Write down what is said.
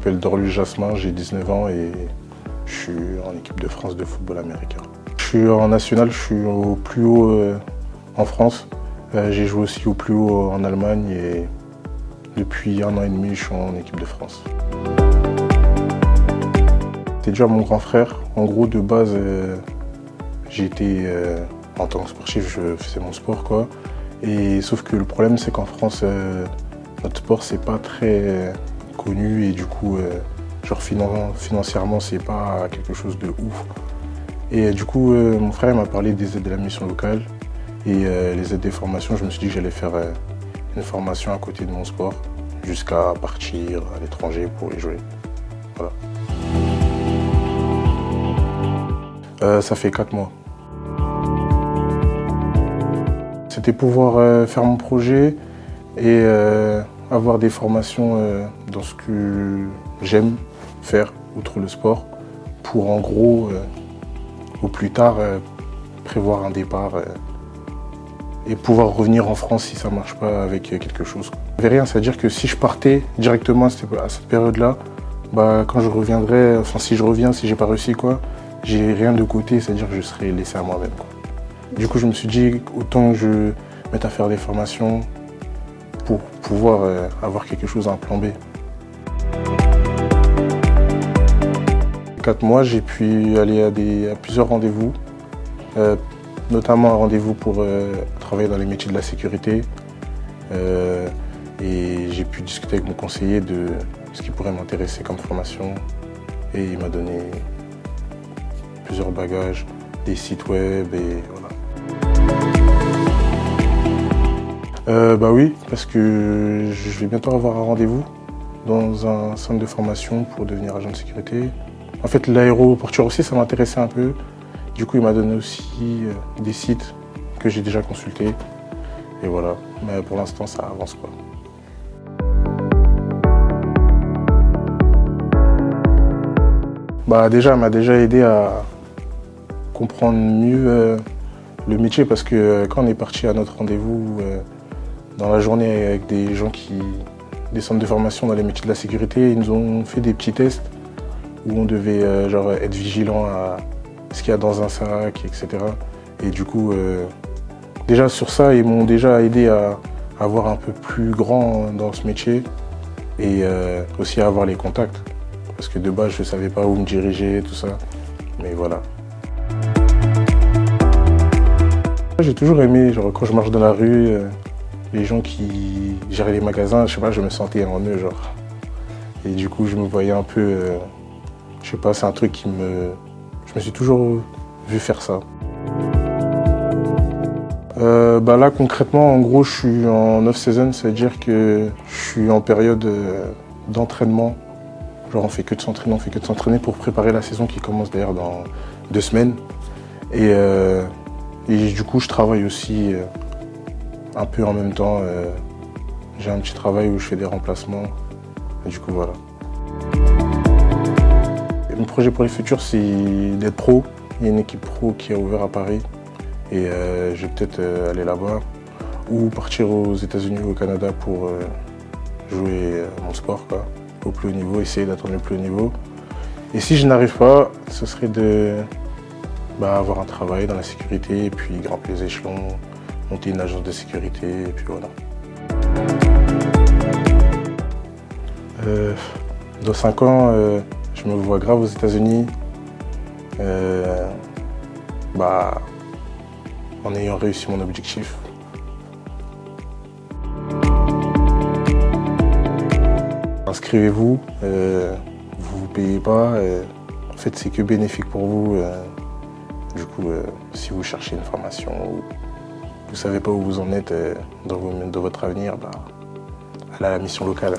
m'appelle Dorlu Jasmin, j'ai 19 ans et je suis en équipe de France de football américain. Je suis en national, je suis au plus haut en France. J'ai joué aussi au plus haut en Allemagne et depuis 1 an et demi, je suis en équipe de France. C'est déjà mon grand frère. En gros, de base, en tant que sportif, je faisais mon sport, quoi. Et sauf que le problème, c'est qu'en France, notre sport, c'est pas très connu et du coup, genre financièrement, c'est pas quelque chose de ouf. Et du coup, mon frère m'a parlé des aides de la mission locale et les aides des formations. Je me suis dit que j'allais faire une formation à côté de mon sport jusqu'à partir à l'étranger pour y jouer. Voilà. Ça fait 4 mois. C'était pouvoir faire mon projet et avoir des formations dans ce que j'aime faire, outre le sport, pour en gros, au plus tard, prévoir un départ et pouvoir revenir en France si ça ne marche pas avec quelque chose. Il n'y avait rien, c'est-à-dire que si je partais directement à cette période-là, bah, quand je reviendrai, enfin si je reviens, si j'ai pas réussi, quoi, j'ai rien de côté, c'est-à-dire que je serai laissé à moi-même, quoi. Du coup, je me suis dit, autant que je mette à faire des formations pour pouvoir avoir quelque chose, un plan B. 4 mois, j'ai pu aller à plusieurs rendez-vous, notamment un rendez-vous pour travailler dans les métiers de la sécurité. Et j'ai pu discuter avec mon conseiller de ce qui pourrait m'intéresser comme formation. Et il m'a donné plusieurs bagages, des sites web et voilà. Bah oui, parce que je vais bientôt avoir un rendez-vous dans un centre de formation pour devenir agent de sécurité. En fait, l'aéroportuaire aussi, ça m'intéressait un peu. Du coup, il m'a donné aussi des sites que j'ai déjà consultés. Et voilà, mais pour l'instant, ça avance, quoi. Bah déjà, elle m'a déjà aidé à comprendre mieux le métier parce que quand on est parti à notre rendez-vous dans la journée avec des centres de formation dans les métiers de la sécurité, ils nous ont fait des petits tests où on devait genre être vigilant à ce qu'il y a dans un sac, etc. Et du coup, déjà sur ça, ils m'ont déjà aidé à avoir un peu plus grand dans ce métier et aussi à avoir les contacts. Parce que de base, je ne savais pas où me diriger, tout ça. Mais voilà. J'ai toujours aimé, genre, quand je marche dans la rue, les gens qui géraient les magasins, je sais pas, je me sentais en eux, genre. Et du coup, je me voyais un peu, je sais pas, c'est un truc qui me... Je me suis toujours vu faire ça. Bah là, concrètement, en gros, je suis en off-season, c'est-à-dire que je suis en période d'entraînement. Genre, on fait que de s'entraîner pour préparer la saison qui commence d'ailleurs dans 2 semaines. Et du coup, je travaille aussi un peu en même temps. J'ai un petit travail où je fais des remplacements. Et du coup, voilà. Mon projet pour le futur, c'est d'être pro. Il y a une équipe pro qui a ouvert à Paris. Et je vais peut-être aller là-bas. Ou partir aux États-Unis ou au Canada pour jouer mon sport, quoi, au plus haut niveau, essayer d'atteindre le plus haut niveau. Et si je n'arrive pas, ce serait avoir un travail dans la sécurité et puis grimper les échelons, monter une agence de sécurité et puis voilà. Dans 5 ans, je me vois grave aux États-Unis, en ayant réussi mon objectif. Inscrivez-vous, vous ne payez pas, en fait c'est que bénéfique pour vous. Du coup, si vous cherchez une formation ou vous ne savez pas où vous en êtes dans votre avenir, allez à la mission locale.